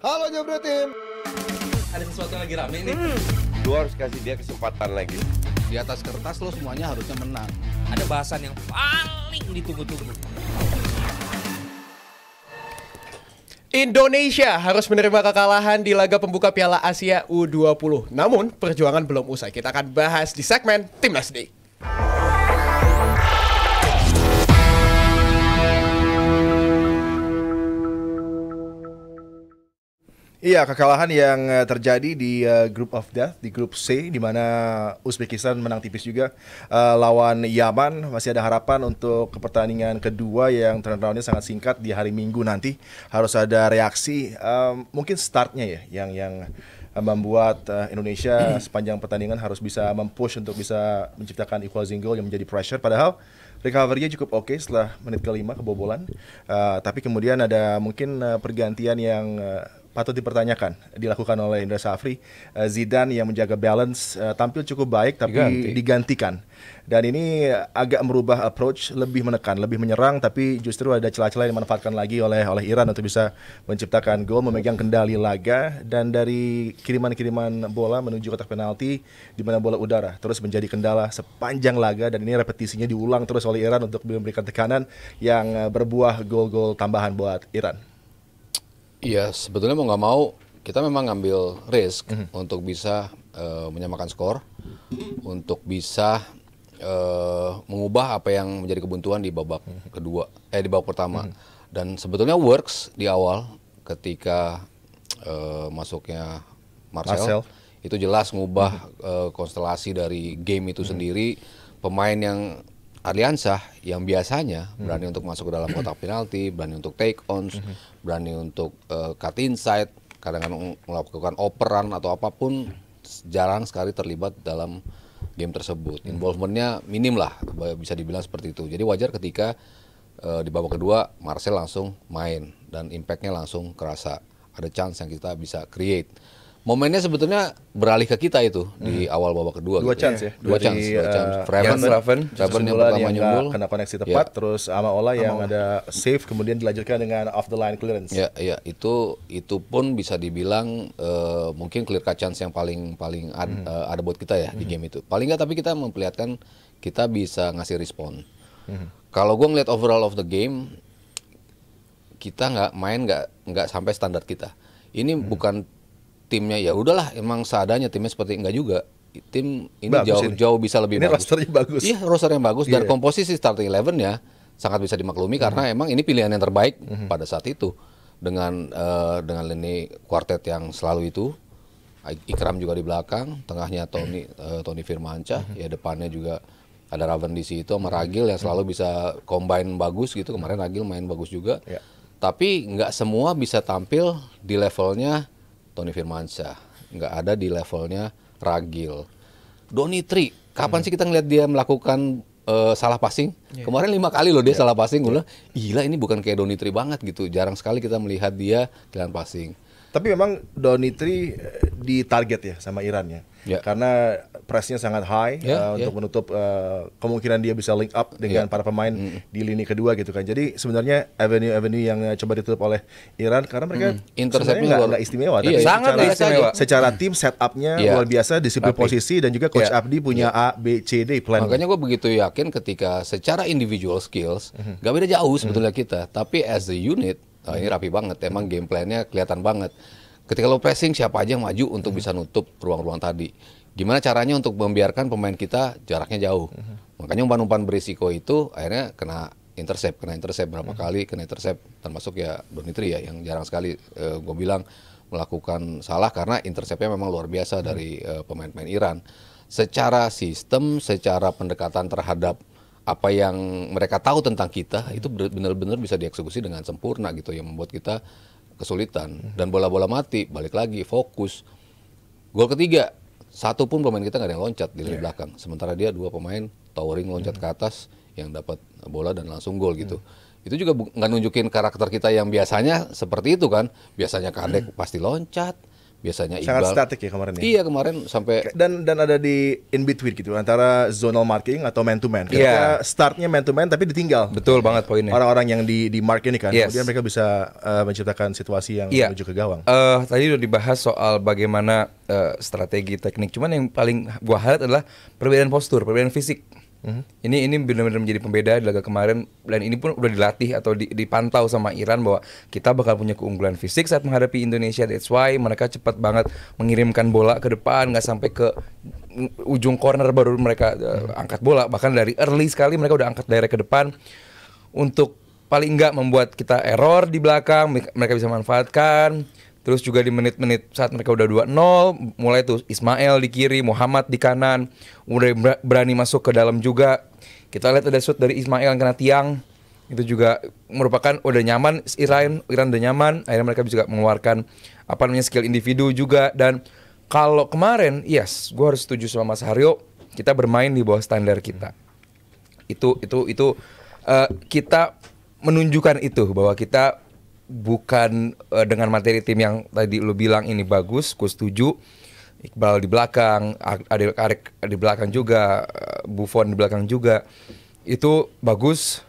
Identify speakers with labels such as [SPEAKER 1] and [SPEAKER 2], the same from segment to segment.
[SPEAKER 1] Halo Jebret Tim.
[SPEAKER 2] Ada sesuatu yang lagi rame nih.
[SPEAKER 1] Lu harus kasih dia kesempatan lagi.
[SPEAKER 3] Di atas kertas lo semuanya harusnya menang.
[SPEAKER 2] Ada bahasan yang paling ditunggu-tunggu.
[SPEAKER 4] Indonesia harus menerima kekalahan di laga pembuka Piala Asia U20. Namun, perjuangan belum usai. Kita akan bahas di segmen Timnas Day.
[SPEAKER 5] Iya, kekalahan yang terjadi di Group of Death, di grup C, di mana Uzbekistan menang tipis juga lawan Yaman. Masih ada harapan untuk pertandingan kedua yang turnaround-nya sangat singkat di hari Minggu nanti. Harus ada reaksi, mungkin startnya ya, yang membuat Indonesia sepanjang pertandingan harus bisa mempush untuk bisa menciptakan equalizing goal yang menjadi pressure. Padahal recovery-nya cukup oke setelah menit ke-5 kebobolan. Tapi kemudian ada mungkin pergantian yang patut dipertanyakan dilakukan oleh Indra Safri. Zidane yang menjaga balance tampil cukup baik tapi digantikan. Dan ini agak merubah approach, lebih menekan, lebih menyerang, tapi justru ada celah-celah yang dimanfaatkan lagi oleh Iran untuk bisa menciptakan gol, memegang kendali laga, dan dari kiriman-kiriman bola menuju kotak penalti di mana bola udara terus menjadi kendala sepanjang laga, dan ini repetisinya diulang terus oleh Iran untuk memberikan tekanan yang berbuah gol-gol tambahan buat Iran.
[SPEAKER 3] Iya, sebetulnya mau nggak mau kita memang ngambil risk untuk bisa menyamakan skor, untuk bisa mengubah apa yang menjadi kebuntuan di babak kedua, di babak pertama. Dan sebetulnya works di awal ketika masuknya Marcel. Itu jelas mengubah konstelasi dari game itu sendiri. Pemain yang Arliansyah yang biasanya berani untuk masuk ke dalam kotak penalti, berani untuk take ons, berani untuk cut inside, kadang-kadang melakukan operan atau apapun, jarang sekali terlibat dalam game tersebut. Involvementnya minim lah, bisa dibilang seperti itu. Jadi wajar ketika di babak kedua Marcel langsung main dan impactnya langsung kerasa. Ada chance yang kita bisa create. Momennya sebetulnya beralih ke kita itu di awal babak kedua.
[SPEAKER 5] Dua
[SPEAKER 3] gitu.
[SPEAKER 5] chance ya.
[SPEAKER 3] Dua chance. Raven yang pertama nyumbul,
[SPEAKER 5] kena koneksi tepat, terus Amaola yang ada save, kemudian dilanjutkan dengan off the line clearance.
[SPEAKER 3] Ya, itu pun bisa dibilang mungkin clear cut chance yang paling ada buat kita ya di game itu. Paling nggak, tapi kita memperlihatkan kita bisa ngasih respon. Kalau gue ngeliat overall of the game, kita nggak sampai standar kita. Ini bukan timnya ya udahlah emang seadanya, timnya seperti enggak juga. Tim ini jauh bisa lebih
[SPEAKER 5] ini
[SPEAKER 3] bagus.
[SPEAKER 5] rosternya bagus.
[SPEAKER 3] Iya, rosternya bagus dan komposisi starting 11-nya sangat bisa dimaklumi karena emang ini pilihan yang terbaik pada saat itu dengan lini quartet yang selalu itu. Ikram juga di belakang, tengahnya Tony Firmansyah, ya depannya juga ada Raven di situ sama Ragil yang selalu bisa combine bagus gitu. Kemarin Ragil main bagus juga. Tapi nggak semua bisa tampil di levelnya Tony Firmansyah, nggak ada di levelnya Ragil. Donitri, kapan sih kita ngeliat dia melakukan salah passing? Kemarin 5 kali loh dia salah passing. Gue bilang, gila ini bukan kayak Donitri banget gitu. Jarang sekali kita melihat dia jalan passing.
[SPEAKER 5] Tapi memang Donitri di target ya sama Iran ya. Karena pressnya sangat high untuk menutup kemungkinan dia bisa link up dengan para pemain di lini kedua gitu kan. Jadi sebenarnya avenue yang coba ditutup oleh Iran karena mereka
[SPEAKER 3] interceptnya
[SPEAKER 5] nggak istimewa, tapi
[SPEAKER 2] sangat istimewa.
[SPEAKER 5] Secara tim setupnya luar biasa, disiplin posisi, dan juga Coach Abdi punya A, B, C, D plan.
[SPEAKER 3] Makanya gue begitu yakin ketika secara individual skills nggak beda jauh sebetulnya kita, tapi as a unit ini rapi banget. Emang game plan-nya kelihatan banget. Ketika lo pressing, siapa aja yang maju untuk bisa nutup ruang-ruang tadi. Gimana caranya untuk membiarkan pemain kita jaraknya jauh. Makanya umpan-umpan berisiko itu akhirnya kena intercept berapa kali, kena intercept, termasuk ya Donitri ya yang jarang sekali gue bilang melakukan salah karena interceptnya memang luar biasa dari pemain-pemain Iran. Secara sistem, secara pendekatan terhadap apa yang mereka tahu tentang kita itu benar-benar bisa dieksekusi dengan sempurna gitu, yang membuat kita kesulitan. Dan bola-bola mati, balik lagi fokus. Gol ketiga, satu pun pemain kita nggak ada yang loncat di lini belakang, sementara dia 2 pemain towering loncat ke atas yang dapat bola dan langsung gol gitu. Itu juga nggak nunjukin karakter kita yang biasanya seperti itu kan. Biasanya Kadek pasti loncat, biasanya
[SPEAKER 5] Sangat
[SPEAKER 3] Iqbal.
[SPEAKER 5] statik ya kemarin ya.
[SPEAKER 3] Iya kemarin sampai
[SPEAKER 5] Dan ada di in between gitu antara zonal marking atau man to man. Ketika startnya man to man tapi ditinggal
[SPEAKER 2] Betul banget poinnya.
[SPEAKER 5] orang-orang yang di mark ini kan.
[SPEAKER 2] Yes.
[SPEAKER 5] Kemudian mereka bisa menciptakan situasi yang
[SPEAKER 2] Iya.
[SPEAKER 5] menuju ke gawang.
[SPEAKER 2] Tadi udah dibahas soal bagaimana strategi teknik. Cuman yang paling gua highlight adalah perbedaan postur, perbedaan fisik. Ini benar-benar menjadi pembeda di laga kemarin, dan ini pun udah dilatih atau dipantau sama Iran bahwa kita bakal punya keunggulan fisik saat menghadapi Indonesia. That's why mereka cepat banget mengirimkan bola ke depan, nggak sampai ke ujung corner baru mereka angkat bola. Bahkan dari early sekali mereka udah angkat daerah ke depan untuk paling nggak membuat kita error di belakang, mereka bisa manfaatkan. Terus juga di menit-menit saat mereka udah 2-0, mulai tuh Ismail di kiri, Muhammad di kanan, udah berani masuk ke dalam juga. Kita lihat ada shoot dari Ismail yang kena tiang, itu juga merupakan udah nyaman Iran udah nyaman. Akhirnya mereka bisa mengeluarkan skill individu juga. Dan kalau kemarin, yes, gue harus setuju sama Mas Haryo, kita bermain di bawah standar kita. Itu kita menunjukkan itu bahwa kita bukan dengan materi tim yang tadi lu bilang ini bagus, gue setuju. Iqbal di belakang, Adil Karik di belakang juga, Buffon di belakang juga, itu bagus.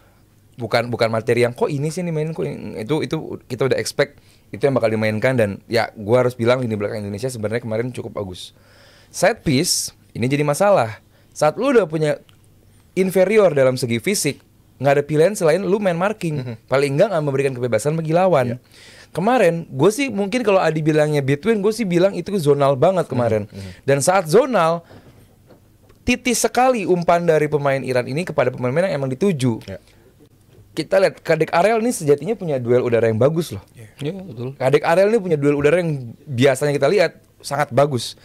[SPEAKER 2] Bukan materi yang kok ini sih dimainin, kok itu kita udah expect itu yang bakal dimainkan. Dan ya gue harus bilang lini belakang Indonesia sebenarnya kemarin cukup bagus. Set piece ini jadi masalah saat lu udah punya inferior dalam segi fisik, nggak ada pilihan selain lu main marking. Paling nggak memberikan kebebasan bagi lawan. Kemarin gue sih mungkin kalau Adi bilangnya between, gue sih bilang itu zonal banget kemarin. Dan saat zonal titis sekali umpan dari pemain Iran ini kepada pemain-pemain yang emang dituju. Kita lihat Kadek Arel ini sejatinya punya duel udara yang bagus loh.
[SPEAKER 3] ya betul.
[SPEAKER 2] Kadek Arel ini punya duel udara yang biasanya kita lihat sangat bagus.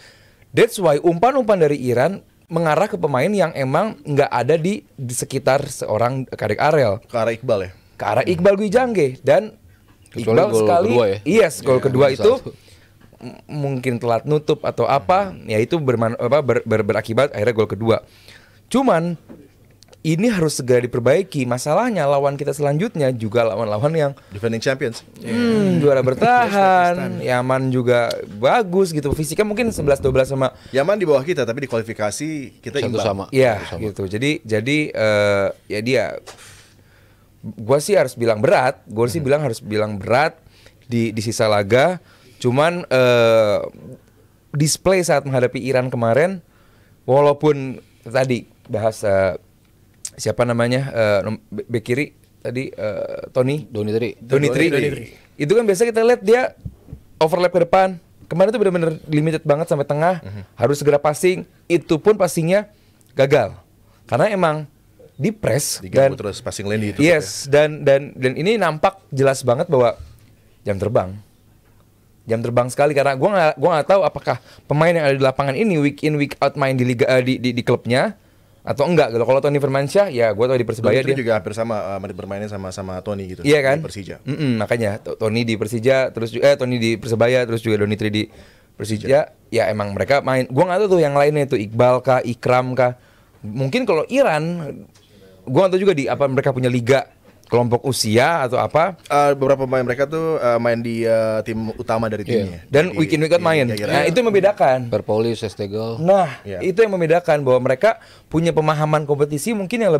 [SPEAKER 2] That's why umpan-umpan dari Iran mengarah ke pemain yang emang nggak ada di sekitar seorang Kadek Arel,
[SPEAKER 5] Ke arah Iqbal ya.
[SPEAKER 2] ke arah Iqbal Gwijangge. Dan
[SPEAKER 3] Kecuali
[SPEAKER 2] Iqbal
[SPEAKER 3] gol
[SPEAKER 2] sekali,
[SPEAKER 3] kedua ya.
[SPEAKER 2] yes, gol
[SPEAKER 3] Ya,
[SPEAKER 2] kedua
[SPEAKER 3] nomor
[SPEAKER 2] itu
[SPEAKER 3] satu.
[SPEAKER 2] mungkin telat nutup atau apa, ya itu berakibat akhirnya gol kedua. Cuman ini harus segera diperbaiki. Masalahnya lawan kita selanjutnya juga lawan-lawan yang
[SPEAKER 5] Defending champions.
[SPEAKER 2] juara bertahan, Yaman juga bagus gitu. Fisiknya mungkin 11-12 sama
[SPEAKER 5] Yaman di bawah kita tapi di kualifikasi kita
[SPEAKER 3] Satu
[SPEAKER 5] imbang.
[SPEAKER 3] sama.
[SPEAKER 2] ya
[SPEAKER 3] Satu sama.
[SPEAKER 2] gitu. Jadi ya dia, gua sih harus bilang berat. Gua sih harus bilang berat di sisa laga. Cuman display saat menghadapi Iran kemarin, walaupun tadi bahas siapa namanya bek kiri tadi Doni Tri. Itu kan biasa kita lihat dia overlap ke depan. Kemarin itu benar-benar limited banget sampai tengah. Harus segera passing. Itu pun passingnya gagal. Karena emang di press
[SPEAKER 5] Diganggu
[SPEAKER 2] dan
[SPEAKER 5] terus passing lane itu.
[SPEAKER 2] yes, dan ini nampak jelas banget bahwa jam terbang sekali. Karena gua nggak tahu apakah pemain yang ada di lapangan ini week in week out main di liga di klubnya atau enggak gitu. Kalau Tony Firmansyah ya gue tau di Persebaya
[SPEAKER 5] Dia
[SPEAKER 2] dia
[SPEAKER 5] juga hampir sama bermainnya sama Tony gitu.
[SPEAKER 2] iya kan
[SPEAKER 5] Di Persija.
[SPEAKER 2] makanya Tony di Persija terus Tony di Persebaya terus juga Donitri di Persija. Ya emang mereka main. Gue nggak tahu tuh yang lainnya itu Iqbal kah, Ikram kah. Mungkin kalau Iran gue nggak tahu juga di apa mereka punya liga kelompok usia atau apa.
[SPEAKER 5] Beberapa pemain mereka tuh main di tim utama dari timnya.
[SPEAKER 2] Dan week in week out main. Nah itu yang membedakan.
[SPEAKER 3] Perpolis, Estegel.
[SPEAKER 2] Nah,
[SPEAKER 5] Iya.
[SPEAKER 2] itu yang membedakan bahwa mereka punya pemahaman kompetisi mungkin yang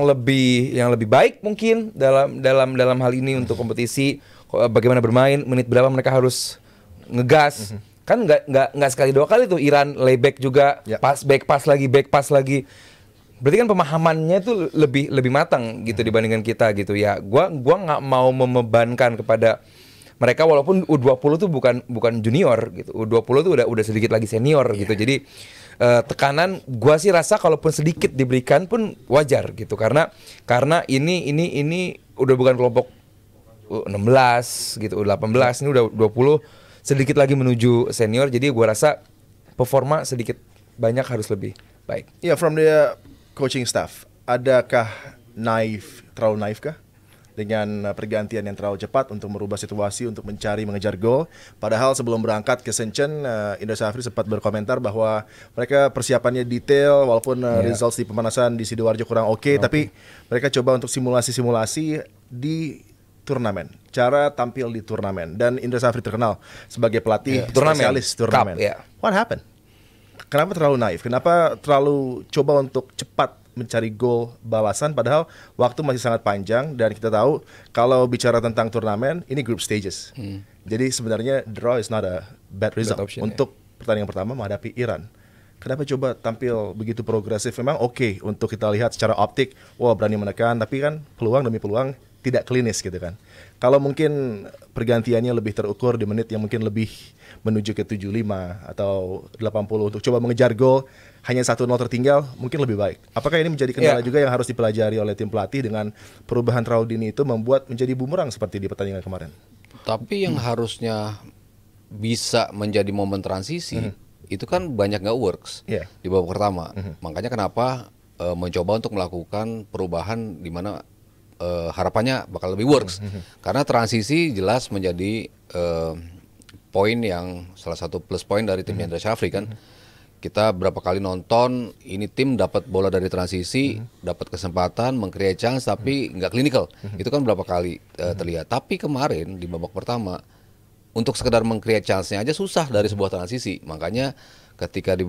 [SPEAKER 2] lebih baik mungkin dalam hal ini untuk kompetisi, bagaimana bermain, menit berapa mereka harus ngegas. Kan nggak sekali dua kali tuh Iran layback juga,
[SPEAKER 5] Ya.
[SPEAKER 2] back pass lagi. Berarti kan pemahamannya tuh lebih matang gitu dibandingkan kita gitu ya. Gua nggak mau membebankan kepada mereka walaupun U20 tuh bukan junior gitu. U20 tuh udah sedikit lagi senior gitu. Jadi tekanan gua sih rasa kalaupun sedikit diberikan pun wajar gitu karena ini udah bukan kelompok U16 gitu, U18 ini udah 20 sedikit lagi menuju senior. Jadi gua rasa performa sedikit banyak harus lebih baik.
[SPEAKER 5] Iya, from the coaching staff, adakah terlalu naif kah dengan pergantian yang terlalu cepat untuk merubah situasi untuk mengejar gol? Padahal sebelum berangkat ke Shenzhen, Indra Safri sempat berkomentar bahwa mereka persiapannya detail, walaupun results di pemanasan di Sidoarjo kurang oke, tapi mereka coba untuk simulasi di turnamen, cara tampil di turnamen. Dan Indra Safri terkenal sebagai pelatih
[SPEAKER 2] Turnamen.
[SPEAKER 5] spesialis turnamen.
[SPEAKER 2] Cup, ya.
[SPEAKER 5] What happened? Kenapa terlalu naif? Kenapa terlalu coba untuk cepat mencari gol balasan padahal waktu masih sangat panjang dan kita tahu kalau bicara tentang turnamen ini group stages. Jadi sebenarnya draw is not a bad result
[SPEAKER 2] option,
[SPEAKER 5] untuk pertandingan pertama menghadapi Iran. Kenapa coba tampil begitu progresif? Memang oke untuk kita lihat secara optik, wah berani menekan, tapi kan peluang demi peluang tidak klinis gitu kan. Kalau mungkin pergantiannya lebih terukur di menit yang mungkin lebih menuju ke 75 atau 80 untuk coba mengejar gol hanya 1-0 tertinggal mungkin lebih baik. Apakah ini menjadi kendala juga yang harus dipelajari oleh tim pelatih dengan perubahan terlalu dini itu membuat menjadi bumerang seperti di pertandingan kemarin?
[SPEAKER 3] Tapi yang harusnya bisa menjadi momen transisi itu kan banyak nggak works di babak pertama. Makanya kenapa mencoba untuk melakukan perubahan di mana harapannya bakal lebih works. Karena transisi jelas menjadi poin yang salah satu plus poin dari tim Indra Syafri kan. Kita berapa kali nonton ini tim dapat bola dari transisi, dapat kesempatan meng-create chance tapi nggak clinical. Itu kan berapa kali terlihat. Tapi kemarin di babak pertama untuk sekedar meng-create chance-nya aja susah dari sebuah transisi. Makanya ketika di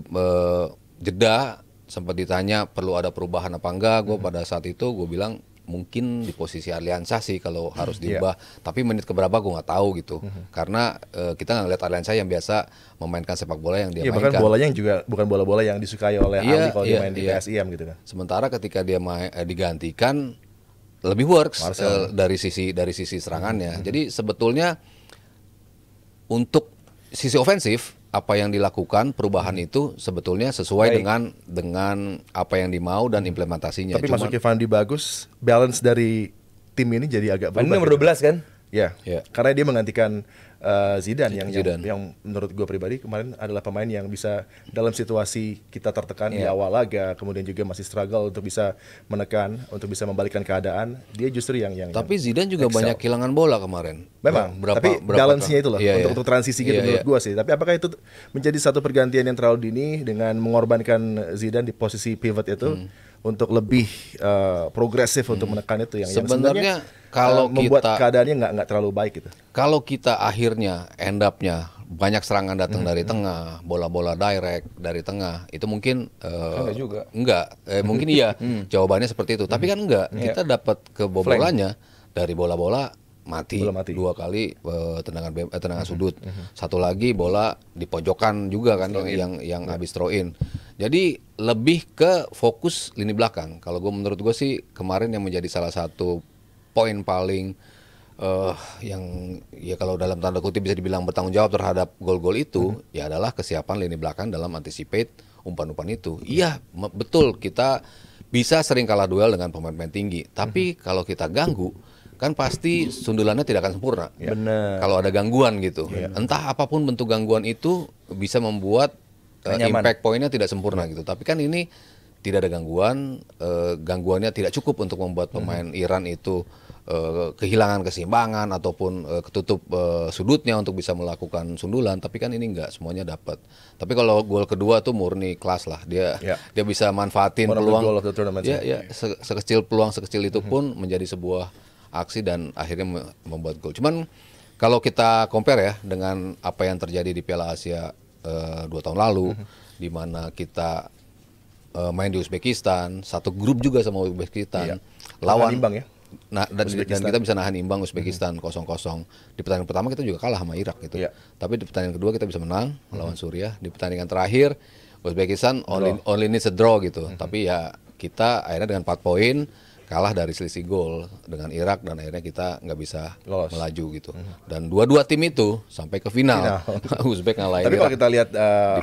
[SPEAKER 3] jeda sempat ditanya perlu ada perubahan apa enggak, gue pada saat itu gue bilang mungkin di posisi Arliansyah sih kalau harus diubah. Tapi menit keberapa gue nggak tahu gitu. Karena kita nggak ngeliat Arliansyah yang biasa memainkan sepak bola yang dia mainkan.
[SPEAKER 5] Bahkan bolanya juga bukan bola-bola yang disukai oleh Ali kalau dia main di PSIM gitu kan.
[SPEAKER 3] Sementara ketika dia digantikan lebih works dari sisi serangannya. Jadi sebetulnya untuk sisi ofensif apa yang dilakukan perubahan itu sebetulnya sesuai dengan apa yang dimau dan implementasinya.
[SPEAKER 5] Tapi masuk Fandi bagus, balance dari tim ini jadi agak berubah.
[SPEAKER 2] Ini nomor 12 kan?
[SPEAKER 5] Ya, karena dia menggantikan Zidane yang menurut gue pribadi kemarin adalah pemain yang bisa dalam situasi kita tertekan di awal laga, kemudian juga masih struggle untuk bisa menekan, untuk bisa membalikkan keadaan. Dia justru yang
[SPEAKER 3] tapi Zidane juga banyak kehilangan bola kemarin.
[SPEAKER 5] Memang, tapi balance-nya itu loh untuk transisi gitu menurut gue sih. Tapi apakah itu menjadi satu pergantian yang terlalu dini dengan mengorbankan Zidane di posisi pivot itu untuk lebih progresif untuk menekan itu yang
[SPEAKER 3] sebenarnya kalau
[SPEAKER 5] membuat
[SPEAKER 3] kita
[SPEAKER 5] keadaannya nggak terlalu baik gitu.
[SPEAKER 3] Kalau kita akhirnya end up-nya banyak serangan datang dari tengah, bola-bola direct dari tengah, itu mungkin mungkin iya jawabannya seperti itu. Tapi kan enggak, kita dapat kebobolannya dari bola-bola mati. 2 kali tendangan sudut. Satu lagi bola di pojokan juga kan yang habis throw in. Jadi lebih ke fokus lini belakang. Kalau menurut gue sih kemarin yang menjadi salah satu poin paling yang ya kalau dalam tanda kutip bisa dibilang bertanggung jawab terhadap gol-gol itu ya adalah kesiapan lini belakang dalam anticipate umpan-umpan itu. Iya, betul kita bisa sering kalah duel dengan pemain-pemain tinggi, tapi kalau kita ganggu kan pasti sundulannya tidak akan sempurna.
[SPEAKER 2] Benar.
[SPEAKER 3] Kalau ada gangguan gitu. Entah apapun bentuk gangguan itu bisa membuat impact poinnya tidak sempurna gitu. Tapi kan ini tidak ada gangguan, gangguannya tidak cukup untuk membuat pemain Iran itu kehilangan keseimbangan ataupun ketutup sudutnya untuk bisa melakukan sundulan. Tapi kan ini enggak semuanya dapat. Tapi kalau gol kedua tuh murni kelas lah. Dia bisa manfaatin peluang. Sekecil peluang sekecil itu pun menjadi sebuah aksi dan akhirnya membuat gol. Cuman kalau kita compare ya dengan apa yang terjadi di Piala Asia 2 tahun lalu, di mana kita main di Uzbekistan, satu grup juga sama Uzbekistan, lawan
[SPEAKER 5] imbang ya.
[SPEAKER 3] Dan kita bisa nahan imbang Uzbekistan 0-0. Di pertandingan pertama kita juga kalah sama Irak gitu. Tapi di pertandingan kedua kita bisa menang melawan Suriah. Di pertandingan terakhir Uzbekistan only needs a draw gitu. Tapi ya kita akhirnya dengan 4 poin kalah dari selisih gol dengan Irak dan akhirnya kita nggak bisa melaju gitu. Dan dua-dua tim itu sampai ke final. Uzbek ngalahin
[SPEAKER 5] Tapi
[SPEAKER 3] Irak.
[SPEAKER 5] kalau kita lihat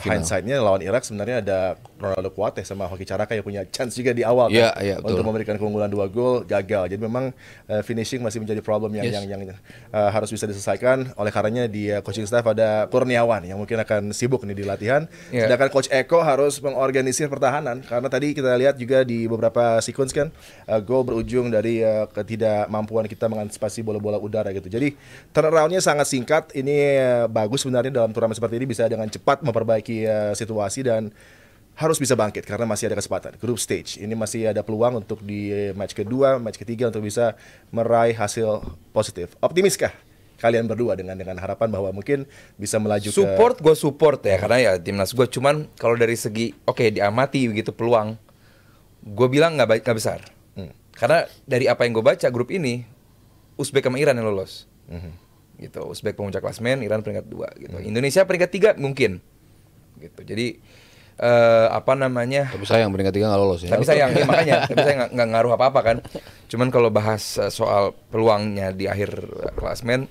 [SPEAKER 5] hindsight-nya lawan Irak sebenarnya ada Ronaldo Kuate sama Hoki Caraka yang punya chance juga di awal kan untuk memberikan keunggulan 2 gol, gagal. Jadi memang finishing masih menjadi problem yang harus bisa diselesaikan. Oleh karenanya di coaching staff ada Kurniawan yang mungkin akan sibuk nih di latihan. Sedangkan Coach Eko harus mengorganisir pertahanan karena tadi kita lihat juga di beberapa sequence kan gol berujung dari ketidakmampuan kita mengantisipasi bola-bola udara gitu. Jadi turnaround-nya sangat singkat. Ini bagus sebenarnya dalam turnamen seperti ini bisa dengan cepat memperbaiki situasi dan harus bisa bangkit karena masih ada kesempatan. Group stage ini masih ada peluang untuk di match kedua, match ketiga untuk bisa meraih hasil positif. Optimiskah kalian berdua dengan harapan bahwa mungkin bisa melaju
[SPEAKER 2] Gue support ya, karena ya timnas gue. Cuman kalau dari segi diamati begitu peluang, gue bilang nggak besar. Karena dari apa yang gue baca grup ini, Uzbek sama Iran yang lolos. Gitu. Uzbek pemuncak klasmen, Iran peringkat 2 gitu. Indonesia peringkat 3 mungkin. Gitu. Jadi
[SPEAKER 3] Tapi sayang peringkat 3 nggak lolos ya.
[SPEAKER 2] Tapi sayang, ya makanya. Tapi saya nggak ngaruh apa-apa kan. Cuman kalau bahas soal peluangnya di akhir klasmen,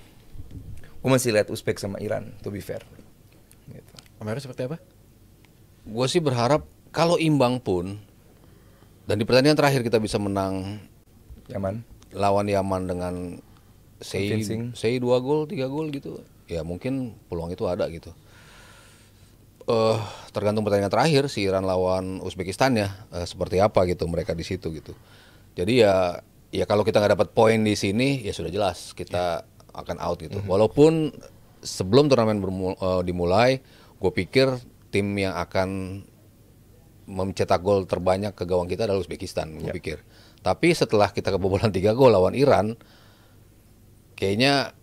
[SPEAKER 2] gue masih lihat Uzbek sama Iran, to be fair. Gitu.
[SPEAKER 4] Kamera seperti apa?
[SPEAKER 3] Gue sih berharap kalau imbang pun, dan di pertandingan terakhir kita bisa menang
[SPEAKER 2] Yaman.
[SPEAKER 3] lawan Yaman dengan
[SPEAKER 2] Convincing.
[SPEAKER 3] 2 gol, 3 gol gitu. Ya mungkin peluang itu ada gitu. Tergantung pertandingan terakhir si Iran lawan Uzbekistan ya, seperti apa gitu mereka di situ gitu. Jadi ya kalau kita nggak dapat poin di sini ya sudah jelas kita akan out gitu. Walaupun sebelum turnamen dimulai, gue pikir tim yang akan mencetak gol terbanyak ke gawang kita adalah Uzbekistan, gue pikir. Tapi setelah kita kebobolan 3 gol lawan Iran, kayaknya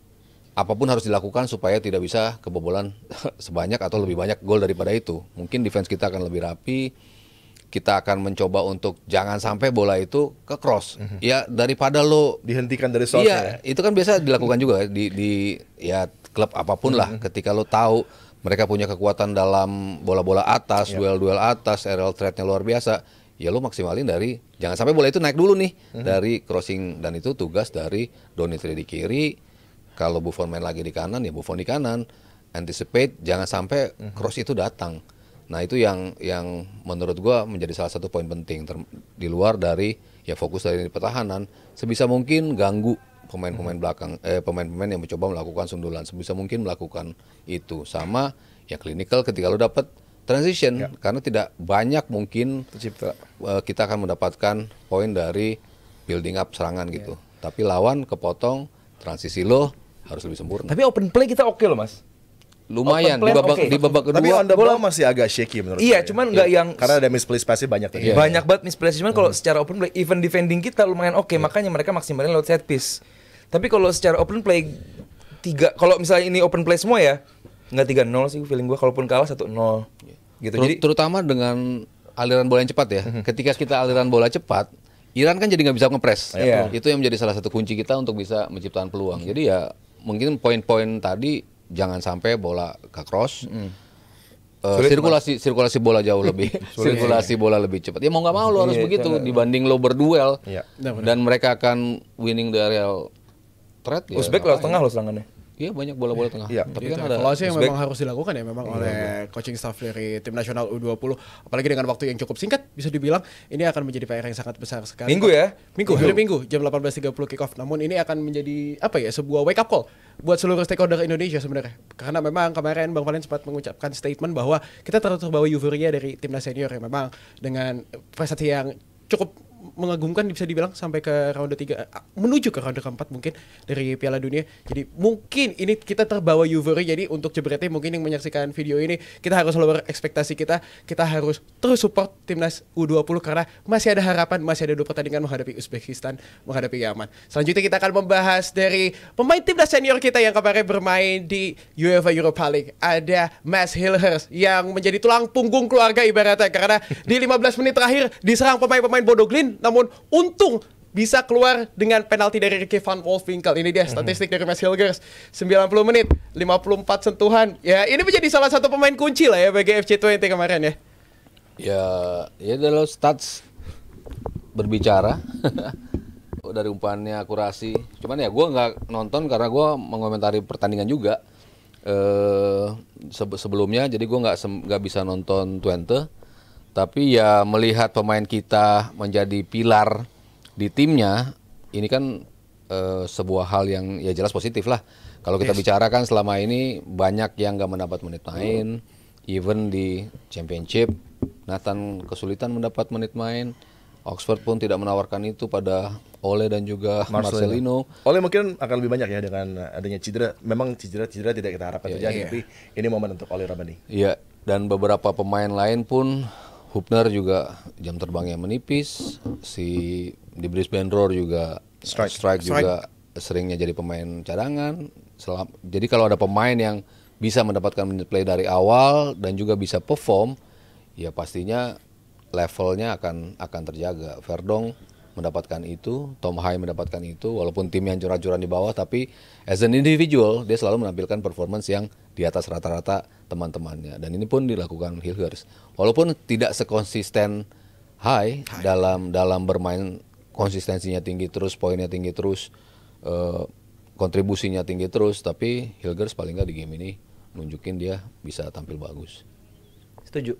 [SPEAKER 3] apapun harus dilakukan supaya tidak bisa kebobolan sebanyak atau lebih banyak gol daripada itu. Mungkin defense kita akan lebih rapi. Kita akan mencoba untuk jangan sampai bola itu ke cross. Ya daripada lo
[SPEAKER 5] dihentikan dari source.
[SPEAKER 3] Iya, itu kan biasa dilakukan juga di ya klub apapun lah. Ketika lo tahu mereka punya kekuatan dalam bola-bola atas, duel-duel atas, aerial threat-nya luar biasa. Ya lo maksimalin dari jangan sampai bola itu naik dulu nih dari crossing, dan itu tugas dari Donitri di kiri. Kalau Buffon main lagi di kanan, ya Buffon di kanan. Anticipate, jangan sampai cross itu datang. Nah itu yang menurut gua menjadi salah satu poin penting di luar dari ya fokus dari pertahanan. Sebisa mungkin ganggu pemain-pemain belakang, pemain-pemain yang mencoba melakukan sundulan. Sebisa mungkin melakukan itu. Sama ya clinical ketika lo dapat transition, karena tidak banyak mungkin
[SPEAKER 2] Tercipta.
[SPEAKER 3] kita akan mendapatkan poin dari building up serangan gitu. Tapi lawan kepotong, transisi lo harus lebih sempurna.
[SPEAKER 2] Tapi open play kita oke loh mas.
[SPEAKER 3] Lumayan
[SPEAKER 2] Open
[SPEAKER 3] di
[SPEAKER 2] play
[SPEAKER 3] babak
[SPEAKER 2] oke.
[SPEAKER 3] di babak kedua.
[SPEAKER 5] Tapi on the ball masih agak shaky menurut
[SPEAKER 2] Iya,
[SPEAKER 5] saya.
[SPEAKER 2] cuman nggak yang
[SPEAKER 5] Karena ada misplaced pass banyak tadi.
[SPEAKER 2] banyak banget misplaced. Cuman kalau secara open play, even defending kita lumayan oke, makanya mereka maksimalin lewat set piece. Tapi kalau secara open play kalau misalnya ini open play semua ya, nggak 3-0 sih feeling gua. Kalaupun kalah 1-0 gitu. Jadi
[SPEAKER 3] Terutama dengan aliran bola yang cepat ya. Ketika kita aliran bola cepat, Iran kan jadi nggak bisa ngepres.
[SPEAKER 2] Iya.
[SPEAKER 3] Itu yang menjadi salah satu kunci kita untuk bisa menciptakan peluang. Jadi ya mungkin poin-poin tadi jangan sampai bola ke cross. Sirkulasi bola jauh lebih sirkulasi bola lebih cepat. Ya mau nggak mau lo harus begitu dibanding lo berduel.
[SPEAKER 5] Iya.
[SPEAKER 3] Dan mereka akan winning the aerial threat. Ya,
[SPEAKER 2] Uzbek lewat tengah loh serangannya.
[SPEAKER 3] Iya banyak bola-bola tengah.
[SPEAKER 5] Iya.
[SPEAKER 3] Tapi
[SPEAKER 4] Gitu.
[SPEAKER 3] kan ada
[SPEAKER 4] Evaluasi yang
[SPEAKER 2] Uzbek.
[SPEAKER 4] memang harus dilakukan ya memang oleh coaching staff dari tim nasional U20, apalagi dengan waktu yang cukup singkat, bisa dibilang ini akan menjadi PR yang sangat besar sekali.
[SPEAKER 2] Minggu ya?
[SPEAKER 4] Hari Minggu jam 18.30 kick off. Namun ini akan menjadi sebuah wake up call buat seluruh stakeholder Indonesia sebenarnya. Karena memang kemarin Bang Valen sempat mengucapkan statement bahwa kita terbawa euforia dari timnas senior yang memang dengan prestasi yang cukup mengagumkan bisa dibilang sampai ke ronde 3 menuju ke ronde keempat mungkin dari Piala Dunia. Jadi mungkin ini kita terbawa euforia. Jadi untuk jebretnya mungkin yang menyaksikan video ini, kita harus lower ekspektasi kita harus terus support timnas U20 karena masih ada harapan, masih ada 2 pertandingan menghadapi Uzbekistan, menghadapi Yaman. Selanjutnya kita akan membahas dari pemain timnas senior kita yang kemarin bermain di UEFA Europa League. Ada Mads Hilhers yang menjadi tulang punggung keluarga ibaratnya karena di 15 menit terakhir diserang pemain-pemain Bodo Glimt, namun untung bisa keluar dengan penalti dari Ricky van Wolfswinkel. Ini dia statistik dari Mads Hilgers. 90 menit, 54 sentuhan. Ya, ini menjadi salah satu pemain kunci lah ya bagi FC20 kemarin ya.
[SPEAKER 3] Ya kalau stats berbicara dari umpannya akurasi. Cuman ya gue nggak nonton karena gue mengomentari pertandingan juga sebelumnya. Jadi gue nggak bisa nonton Twente. Tapi ya melihat pemain kita menjadi pilar di timnya, ini kan sebuah hal yang ya jelas positif lah. Kalau kita bicara kan selama ini banyak yang nggak mendapat menit main, even di Championship, Nathan kesulitan mendapat menit main. Oxford pun tidak menawarkan itu pada Ole dan juga Marcelino.
[SPEAKER 5] Ole mungkin akan lebih banyak ya dengan adanya cedera. Memang cedera tidak kita harapkan terjadi, tapi ini momen untuk Ole Ramani.
[SPEAKER 3] Iya, dan beberapa pemain lain pun Hubner juga jam terbangnya menipis, si di Brisbane Roar juga strike juga seringnya jadi pemain cadangan. Jadi kalau ada pemain yang bisa mendapatkan menit play dari awal dan juga bisa perform, ya pastinya levelnya akan terjaga. Verdong mendapatkan itu, Tom High mendapatkan itu, walaupun tim yang joran-joran di bawah, tapi as an individual dia selalu menampilkan performance yang di atas rata-rata teman-temannya. Dan ini pun dilakukan Hilgers. Walaupun tidak sekonsisten High dalam bermain, konsistensinya tinggi terus, poinnya tinggi terus, kontribusinya tinggi terus, tapi Hilgers paling nggak di game ini nunjukin dia bisa tampil bagus.
[SPEAKER 2] Setuju.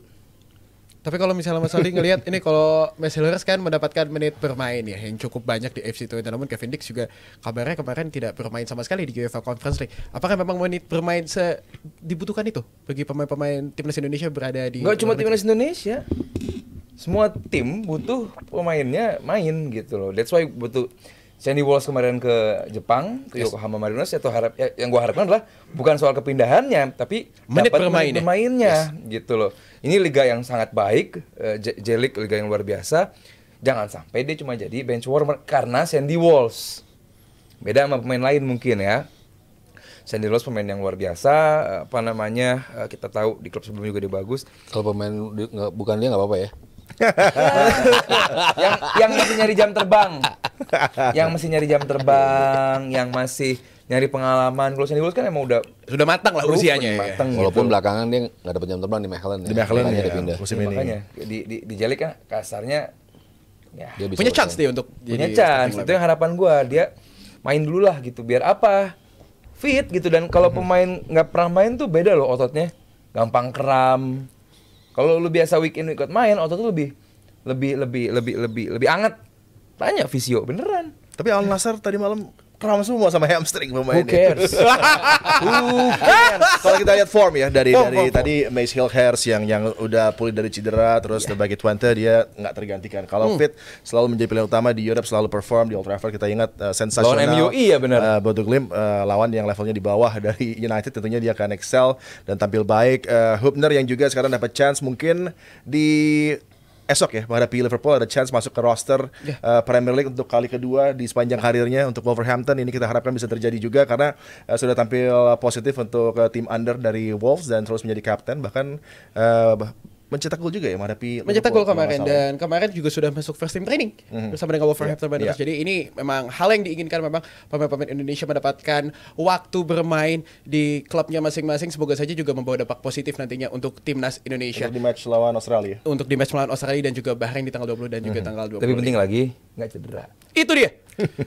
[SPEAKER 4] Tapi kalau misalnya Mas Aldi ngelihat ini, kalau Max Hilgers kan mendapatkan menit bermain ya yang cukup banyak di FC Twente, namun Kevin Dix juga kabarnya kemarin tidak bermain sama sekali di UEFA Conference League. Apakah memang menit bermain dibutuhkan itu bagi pemain-pemain timnas Indonesia berada di?
[SPEAKER 2] Nggak cuma timnas Indonesia, semua tim butuh pemainnya main gitu loh. That's why butuh Sandy Walsh kemarin ke Jepang, ke Yokohama Marinos, atau yang gua harapkan adalah bukan soal kepindahannya, tapi
[SPEAKER 4] menit
[SPEAKER 2] dapat menit
[SPEAKER 4] bermainnya.
[SPEAKER 2] bermainnya gitu loh. Ini liga yang sangat baik, J-League liga yang luar biasa. Jangan sampai dia cuma jadi bench warmer karena Sandy Walsh. Beda sama pemain lain mungkin ya. Sandy Walsh pemain yang luar biasa, kita tahu di klub sebelumnya juga dia bagus.
[SPEAKER 3] Kalau pemain bukan dia nggak apa-apa ya.
[SPEAKER 2] yang masih nyari jam terbang, yang masih nyari pengalaman. Kalau Sandy Walsh kan emang
[SPEAKER 4] sudah matang lah usianya.
[SPEAKER 2] Matang,
[SPEAKER 3] Walaupun
[SPEAKER 2] gitu.
[SPEAKER 3] belakangan dia nggak dapat jam terbang di Mechelen.
[SPEAKER 5] Di Mechelen
[SPEAKER 3] Makanya
[SPEAKER 5] ya,
[SPEAKER 3] dia pindah.
[SPEAKER 5] musim ini.
[SPEAKER 2] Makanya di J-League kan kasarnya ya
[SPEAKER 3] Dia bisa
[SPEAKER 4] Punya chance
[SPEAKER 3] bermain.
[SPEAKER 4] dia untuk
[SPEAKER 2] punya
[SPEAKER 4] jadi
[SPEAKER 2] chance.
[SPEAKER 4] starting
[SPEAKER 2] Itu yang harapan gua, dia main dulu lah gitu, biar apa? Fit gitu. Dan kalau pemain nggak pernah main tuh beda loh ototnya, gampang kram. Kalau lu biasa week in week out main, otot tuh lebih anget. Tanya fisio beneran.
[SPEAKER 5] Tapi Al Nassr tadi malam kram semua sama hamstring pemainnya.
[SPEAKER 2] Who cares?
[SPEAKER 5] Kalau kita lihat form ya dari tadi Max Hilgers yang udah pulih dari cedera, terus sebagai Twente dia nggak tergantikan. Kalau fit selalu menjadi pilihan utama di Europe, selalu perform di Old Trafford. Kita ingat sensasional
[SPEAKER 2] Lawan MU, iya benar.
[SPEAKER 5] Bodo Glimt, lawan yang levelnya di bawah dari United, tentunya dia akan excel dan tampil baik. Hubner yang juga sekarang dapat chance mungkin di esok ya menghadapi Liverpool, ada chance masuk ke roster Premier League untuk kali kedua di sepanjang karirnya untuk Wolverhampton. Ini kita harapkan bisa terjadi juga karena sudah tampil positif untuk tim under dari Wolves dan terus menjadi kapten, bahkan mencetak gol juga ya menghadapi
[SPEAKER 4] mencetak gol
[SPEAKER 5] Liverpool,
[SPEAKER 4] kemarin,
[SPEAKER 5] kalau nggak salah.
[SPEAKER 4] dan kemarin juga sudah masuk first team training bersama dengan Wolverhampton Wanderers. Jadi ini memang hal yang diinginkan, memang pemain-pemain Indonesia mendapatkan waktu bermain di klubnya masing-masing. Semoga saja juga membawa dampak positif nantinya untuk timnas Indonesia
[SPEAKER 5] Untuk di match lawan Australia.
[SPEAKER 4] untuk di match melawan Australia dan juga Bahrain di tanggal 20 dan juga tanggal 20.
[SPEAKER 2] Tapi penting lagi nggak cedera.
[SPEAKER 4] Itu dia.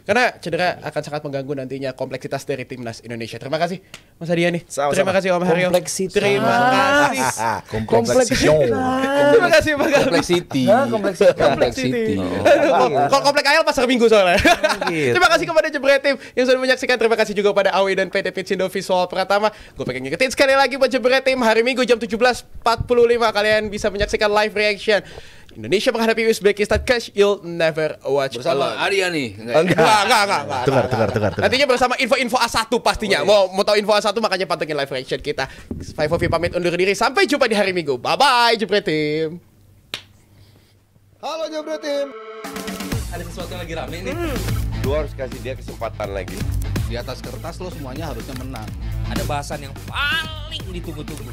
[SPEAKER 4] Karena cedera akan sangat mengganggu nantinya kompleksitas dari timnas Indonesia. Terima kasih Mas Adiani.
[SPEAKER 5] Sama-sama.
[SPEAKER 4] Terima kasih Om Haryo.
[SPEAKER 2] Kompleksitas.
[SPEAKER 4] Terima kasih.
[SPEAKER 5] Kompleksio.
[SPEAKER 4] Terima kasih Pak Gal.
[SPEAKER 3] Complexity.
[SPEAKER 4] Complexity. Kalau komplek ayam pasar Minggu soalnya.
[SPEAKER 2] Gitu.
[SPEAKER 4] Terima kasih kepada Jebret Tim yang sudah menyaksikan. Terima kasih juga pada Awi dan PT Pitsindo Visual Pratama. Gue pengen ngingetin sekali lagi buat Jebret Tim, hari Minggu jam 17.45 kalian bisa menyaksikan live reaction Indonesia menghadapi Uzbekistan. Cash you'll never watch
[SPEAKER 3] Bersama
[SPEAKER 4] alone.
[SPEAKER 3] Arya nih.
[SPEAKER 4] Enggak.
[SPEAKER 5] Tukar.
[SPEAKER 4] Nantinya bersama info-info A1 pastinya. Mau tahu info A1 makanya pantengin live reaction kita. 5-4 pamit undur diri. Sampai jumpa di hari Minggu. Bye-bye Jebret Tim.
[SPEAKER 1] Halo Jebret Tim.
[SPEAKER 2] Ada sesuatu yang lagi rame nih.
[SPEAKER 1] Lu harus kasih dia kesempatan lagi.
[SPEAKER 3] Di atas kertas lo semuanya harusnya menang.
[SPEAKER 6] Ada bahasan yang paling ditunggu-tunggu.